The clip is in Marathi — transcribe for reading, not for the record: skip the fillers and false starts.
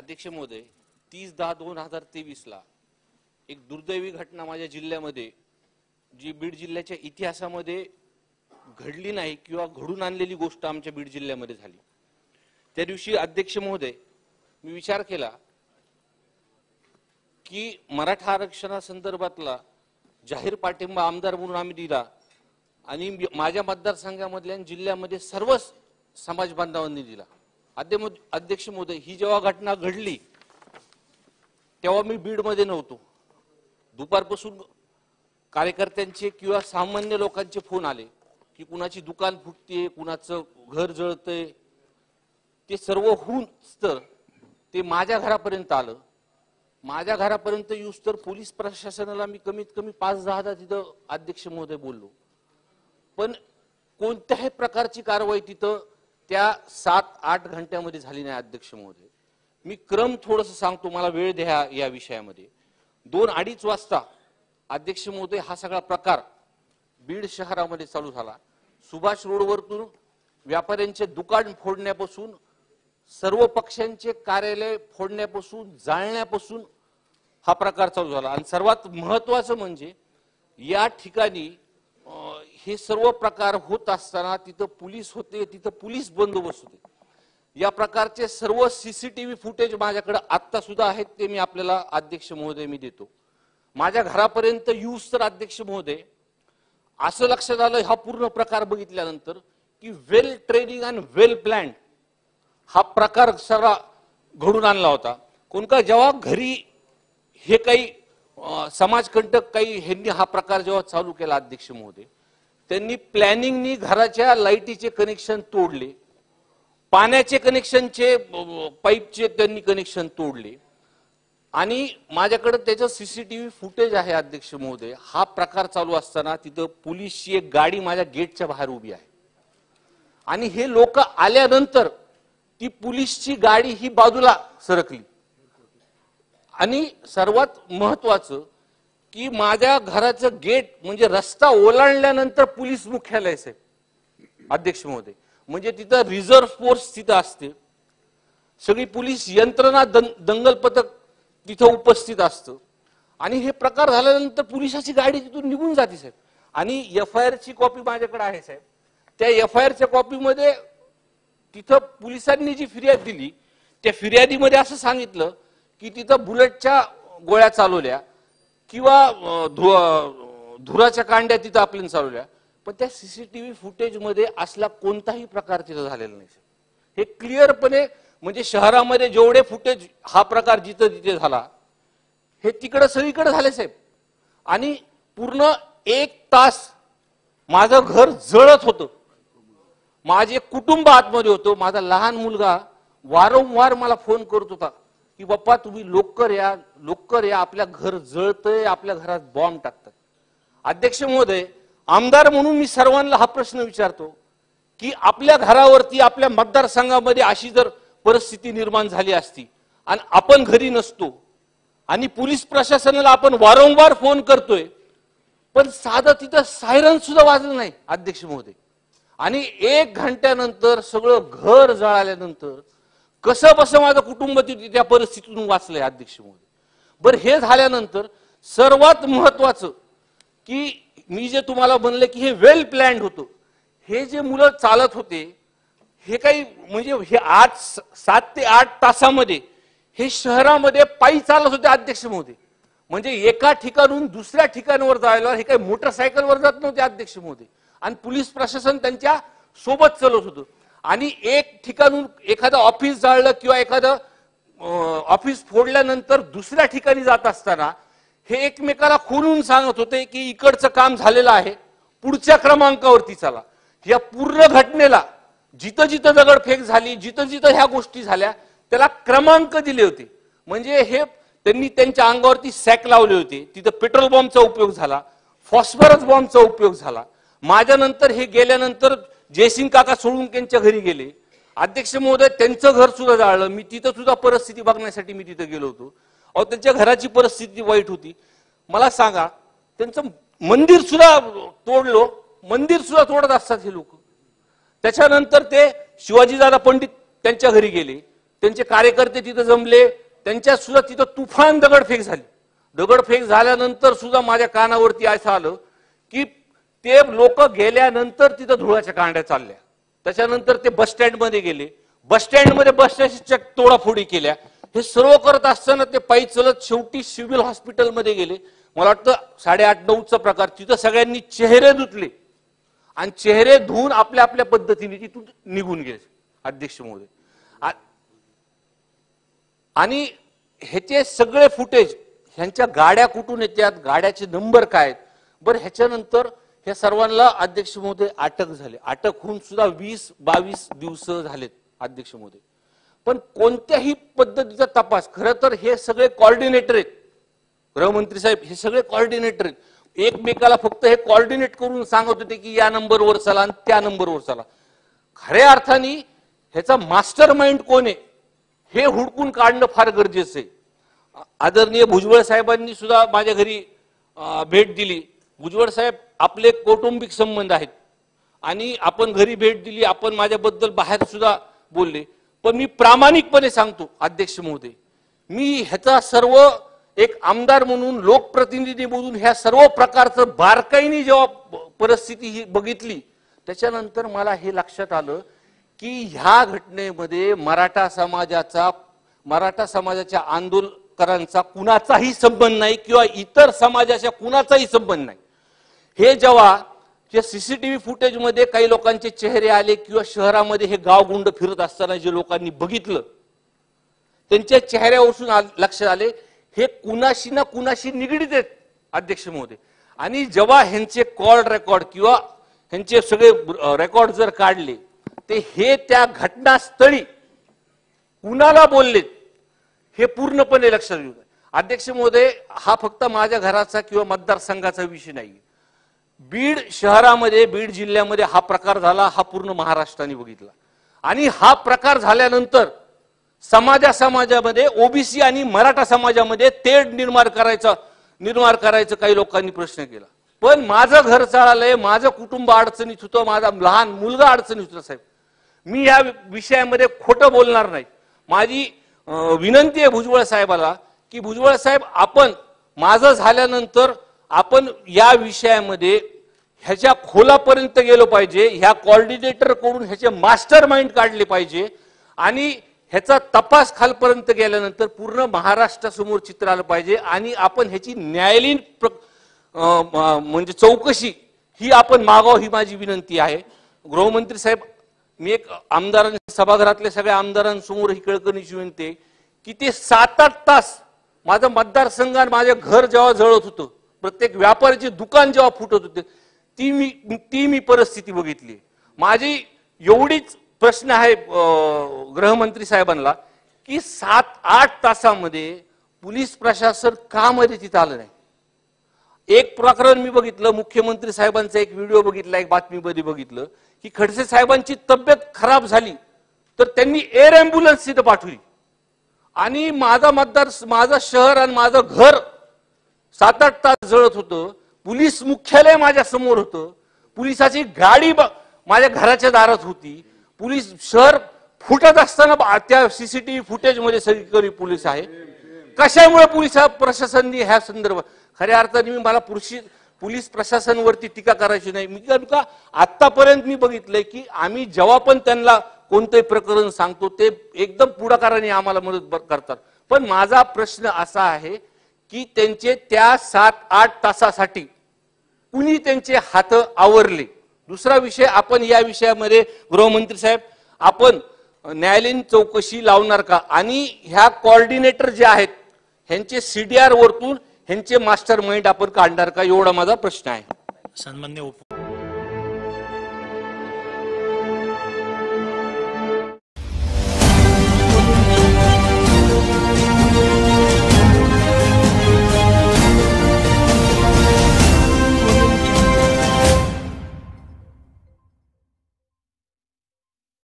अध्यक्ष महोदय, 30/10/2023 ला एक दुर्दैवी घटना माझ्या जिल्ह्यामध्ये, जी बीड जिल्ह्याच्या इतिहासामध्ये घडली नाही किंवा घडून आणलेली गोष्ट आमच्या बीड जिल्ह्यामध्ये झाली। त्या दिवशी अध्यक्ष महोदय, मी विचार केला की मराठा आरक्षणासंदर्भातला जाहीर पाठिंबा आमदार म्हणून आम्ही दिला आणि माझ्या मतदारसंघामधल्या जिल्ह्यामध्ये सर्व समाज बांधवांनी दिला। अध्यक्ष महोदय, ही जेव्हा घटना घडली तेव्हा मी बीड मध्ये नव्हतो। दुपारपासून कार्यकर्त्यांचे किंवा सामान्य लोकांचे फोन आले की कुणाची दुकान फुटते, कुणाचं घर जळतंय। ते सर्व होऊन तर ते माझ्या घरापर्यंत आलं। माझ्या घरापर्यंत येऊस तर पोलीस प्रशासनाला मी कमीत कमी 5-10 तिथं अध्यक्ष महोदय बोललो, पण कोणत्याही प्रकारची कारवाई तिथं त्या 7-8 घंट्यामध्ये झाली नाही। अध्यक्ष महोदय, मी क्रम थोडंसं सांगतो, मला वेळ द्या या विषयामध्ये। 2-2:30 वाजता अध्यक्ष महोदय हा सगळा प्रकार बीड शहरामध्ये चालू झाला। सुभाष रोडवरतून व्यापाऱ्यांचे दुकान फोडण्यापासून, सर्व पक्षांचे कार्यालय फोडण्यापासून, जाळण्यापासून हा प्रकार चालू झाला। आणि सर्वात महत्त्वाचं म्हणजे या ठिकाणी हे सर्व प्रकार होत असताना तिथं पोलीस होते, तिथं पोलीस बंदोबस्त होते। या प्रकारचे सर्व सीसीटीव्ही फुटेज माझ्याकडे आता सुद्धा आहेत, ते मी आपल्याला अध्यक्ष महोदय मी देतो। माझ्या घरापर्यंत येऊस तर अध्यक्ष महोदय असं लक्षात आलं हा पूर्ण प्रकार बघितल्यानंतर की वेल ट्रेनिंग आणि वेल प्लॅन्ड हा प्रकार सगळा घडून आणला होता। कोण का जेव्हा घरी हे काही समाजकंटक काही ह्यांनी हा प्रकार जेव्हा चालू केला अध्यक्ष महोदय, त्यांनी प्लॅनिंगनी घराच्या लाईटीचे कनेक्शन तोडले, पाण्याचे कनेक्शनचे पाईपचे त्यांनी कनेक्शन तोडले आणि माझ्याकडे त्याचं सीसीटीव्ही फुटेज आहे अध्यक्ष महोदय। हा प्रकार चालू असताना तिथं पोलीसची एक गाडी माझ्या गेटच्या बाहेर उभी आहे आणि हे लोक आल्यानंतर ती पोलीसची गाडी ही बाजूला सरकली। आणि सर्वात महत्त्वाचं की माझ्या घराचं गेट म्हणजे रस्ता ओलांडल्यानंतर पोलीस मुख्यालय साहेब अध्यक्ष महोदय, म्हणजे तिथं रिझर्व्ह फोर्स तिथं असते, सगळी पोलीस यंत्रणा दंगल पथक तिथं उपस्थित असतं आणि हे प्रकार झाल्यानंतर पोलिसाची गाडी तिथून निघून जाते साहेब। आणि FIR ची कॉपी माझ्याकडे आहे साहेब। त्या FIR च्या कॉपीमध्ये तिथं पोलिसांनी जी फिर्याद दिली त्या फिर्यादीमध्ये असं सांगितलं की तिथं बुलेटच्या गोळ्या चालवल्या किंवा धुराच्या कांड्या तिथं आपल्याला चालवल्या, पण त्या सीसीटीव्ही फुटेज मध्ये असला कोणताही प्रकार तिथं झालेला नाही। हे क्लिअरपणे म्हणजे शहरामध्ये जेवढे फुटेज हा प्रकार जिथं तिथे झाला हे तिकडे सगळीकडे झाले साहेब। आणि पूर्ण 1 तास माझं घर जळत होतं, माझे कुटुंब आतमध्ये होतं। माझा लहान मुलगा वारंवार मला फोन करत होता की बाप्पा तुम्ही लवकर या, लवकर या, आपल्या घर जळतंय, आपल्या घरात बॉम्ब टाकतात। अध्यक्ष महोदय, आमदार म्हणून मी सर्वांना हा प्रश्न विचारतो की आपल्या घरावरती आपल्या मतदारसंघामध्ये अशी जर परिस्थिती निर्माण झाली असती आणि आपण घरी नसतो आणि पोलीस प्रशासनाला आपण वारंवार फोन करतोय, पण साधं तिथं सायरन सुद्धा वाजलं नाही अध्यक्ष महोदय। आणि 1 घंट्यानंतर सगळं घर जळाल्यानंतर कसं बसं माझं कुटुंब त्या परिस्थितीतून वाचलंय अध्यक्ष महोदय। बरं, हे झाल्यानंतर सर्वात महत्वाचं की मी जे तुम्हाला म्हणलं की हे वेल प्लॅन्ड होतं, हे जे मुलं चालत होते हे काही म्हणजे हे आज 7 ते 8 तासामध्ये हे शहरामध्ये पायी चालत होते अध्यक्ष महोदय। म्हणजे एका ठिकाणून दुसऱ्या ठिकाणावर जायला हे काही मोटरसायकलवर जात नव्हते अध्यक्ष महोदय आणि पोलीस प्रशासन त्यांच्या सोबत चालत होतं। आणि एक ठिकाणून एखादं ऑफिस जाळलं किंवा एखादं ऑफिस फोडल्यानंतर दुसऱ्या ठिकाणी जात असताना हे एकमेकाला खोलून सांगत होते की इकडचं काम झालेलं आहे, पुढच्या क्रमांकावरती चला। या पूर्ण घटनेला जिथं जिथं दगडफेक झाली, जिथं जिथं ह्या गोष्टी झाल्या त्याला क्रमांक दिले होते। म्हणजे हे त्यांनी त्यांच्या अंगावरती सॅक लावले होते, तिथं पेट्रोल बॉम्बचा उपयोग झाला, फॉस्फरस बॉम्बचा उपयोग झाला। माझ्यानंतर हे गेल्यानंतर जयसिंग काका सोळुंकेंच्या घरी गेले अध्यक्ष महोदय, त्यांचं घर सुद्धा जाळलं। मी तिथं सुद्धा परिस्थिती बघण्यासाठी मी तिथं गेलो होतो। अहो, त्यांच्या घराची परिस्थिती वाईट होती। मला सांगा, त्यांचं मंदिर सुद्धा तोडलो, मंदिर सुद्धा तोडत असतात हे लोक। त्याच्यानंतर ते शिवाजीदादा पंडित त्यांच्या घरी गेले, त्यांचे कार्यकर्ते तिथे जमले, त्यांच्यात सुद्धा तिथं तुफान दगडफेक झाली. दगडफेक झाल्यानंतर सुद्धा माझ्या कानावरती असं आलं की ते लोक गेल्यानंतर तिथं धुळाच्या कांड्या चालल्या. त्याच्यानंतर ते बस स्टँडमध्ये गेले, बस स्टँडमध्ये बसच्या तोडाफोडी केल्या. हे सर्व करत असताना ते पायी चलत शेवटी सिव्हिल हॉस्पिटलमध्ये गेले. मला वाटतं 8:30-9चा प्रकार. तिथं सगळ्यांनी चेहरे धुतले आणि चेहरे धुवून आपल्या आपल्या पद्धतीने तिथून निघून गेले अध्यक्ष महोदय. आणि ह्याचे सगळे फुटेज, ह्यांच्या गाड्या कुठून येतात, गाड्याचे नंबर काय आहेत. बरं, ह्याच्यानंतर ह्या सर्वांना अध्यक्ष महोदय अटक झाली. अटक होऊन सुद्धा 20-22 दिवस झालेत अध्यक्ष महोदय. पण कोणत्याही पद्धतीचा तपास, खरं तर हे सगळे कोऑर्डिनेटर आहेत, गृहमंत्री साहेब हे सगळे कोऑर्डिनेटर आहेत. एकमेकाला फक्त हे कोऑर्डिनेट करून सांगत होते की या नंबरवर चला आणि त्या नंबरवर चला. खऱ्या अर्थाने ह्याचा मास्टर माइंड कोण आहे हे हुडकून काढणं फार गरजेचं आहे. आदरणीय भुजबळ साहेबांनी सुद्धा माझ्या घरी भेट दिली. भुजबळ साहेब, आपले कौटुंबिक संबंध आहेत आणि आपण घरी भेट दिली, आपण माझ्याबद्दल बाहेर सुद्धा बोलले. पण मी प्रामाणिकपणे सांगतो अध्यक्ष महोदय, मी ह्याचा सर्व एक आमदार म्हणून, लोकप्रतिनिधी म्हणून ह्या सर्व प्रकारचं बारकाईने जेव्हा परिस्थिती ही बघितली, त्याच्यानंतर मला हे लक्षात आलं की ह्या घटनेमध्ये मराठा समाजाच्या आंदोलकांचा कुणाचाही संबंध नाही किंवा इतर समाजाच्या कुणाचाही संबंध नाही. हे जेव्हा सीसीटीव्ही फुटेजमध्ये काही लोकांचे चेहरे आले किंवा शहरामध्ये हे गावगुंड फिरत असताना जे लोकांनी बघितलं, त्यांच्या चेहऱ्यावरून लक्षात आले हे कुणाशी ना कुणाशी निगडीत आहेत अध्यक्ष महोदय. आणि जेव्हा ह्यांचे कॉल रेकॉर्ड किंवा ह्यांचे सगळे रेकॉर्ड जर काढले, ते हे त्या घटनास्थळी कुणाला बोललेत हे पूर्णपणे लक्षात येऊ. अध्यक्ष महोदय, हा फक्त माझ्या घराचा किंवा मतदारसंघाचा विषय नाही. बीड शहरामध्ये, बीड जिल्ह्यामध्ये हा प्रकार झाला, हा पूर्ण महाराष्ट्राने बघितला. आणि हा प्रकार झाल्यानंतर समाजामध्ये ओबीसी आणि मराठा समाजामध्ये तेढ निर्माण करायचं काही लोकांनी प्रश्न केला. पण माझं घर चाललंय, माझं कुटुंब अडचणीत होतं, माझा लहान मुलगा अडचणीत होता. साहेब, मी या विषयामध्ये खोटं बोलणार नाही. माझी विनंती आहे भुजबळ साहेबाला की भुजबळ साहेब, आपण माझं झाल्यानंतर आपण या विषयामध्ये ह्याच्या खोलापर्यंत गेलो पाहिजे, ह्या कोऑर्डिनेटर कडून ह्याचे मास्टर माइंड काढले पाहिजे आणि ह्याचा तपास खालपर्यंत गेल्यानंतर पूर्ण महाराष्ट्रासमोर चित्र आलं पाहिजे आणि आपण ह्याची न्यायालयीन म्हणजे चौकशी ही आपण मागावं, ही माझी विनंती आहे. गृहमंत्री साहेब, मी एक सभागृहातल्या सगळ्या आमदारांसमोर ही कळकळीची विनंती आहे की ते 7-8 तास माझं मतदारसंघात माझे घर जेव्हा जळत होतं, प्रत्येक व्यापाऱ्याचे दुकान जेव्हा फुटत होते, ती मी परिस्थिती बघितली. माझी एवढीच प्रश्न आहे गृहमंत्री साहेबांना की 7-8 तासामध्ये पोलीस प्रशासन का मध्ये तिथं आलं नाही. एक प्रकरण मी बघितलं, मुख्यमंत्री साहेबांचा एक व्हिडिओ बघितला, एक बातमीमध्ये बघितलं की खडसे साहेबांची तब्येत खराब झाली तर त्यांनी एअर अँब्युलन्स तिथं पाठवली आणि माझं शहर आणि माझं घर 7-8 तास जळत होतं. पोलीस मुख्यालय माझ्या समोर होतं, पोलिसाची गाडी माझ्या घराच्या दारात होती. पोलीस शहर फुटत असताना त्या सीसीटीव्ही फुटेज मध्ये सगळीकडे पोलीस आहे. कशामुळे पोलीस प्रशासनाने ह्या संदर्भात, खऱ्या अर्थाने मला पोलीस प्रशासनावरती टीका करायची नाही. मी का आतापर्यंत मी बघितलंय की आम्ही जेव्हा पण त्यांना कोणतेही प्रकरण सांगतो ते एकदम पुढाकाराने आम्हाला मदत करतात. पण माझा प्रश्न असा आहे की त्यांचे त्या 7-8 तासासाठी कुणी त्यांचे हात आवरले. दुसरा विषय, आपण या विषयामध्ये गृहमंत्री साहेब आपण न्यायालयीन चौकशी लावणार का आणि ह्या कोऑर्डिनेटर जे आहेत ह्यांचे सीडीआर वरतून ह्यांचे मास्टर माइंड आपण काढणार का, एवढा माझा प्रश्न आहे. सन्माननीय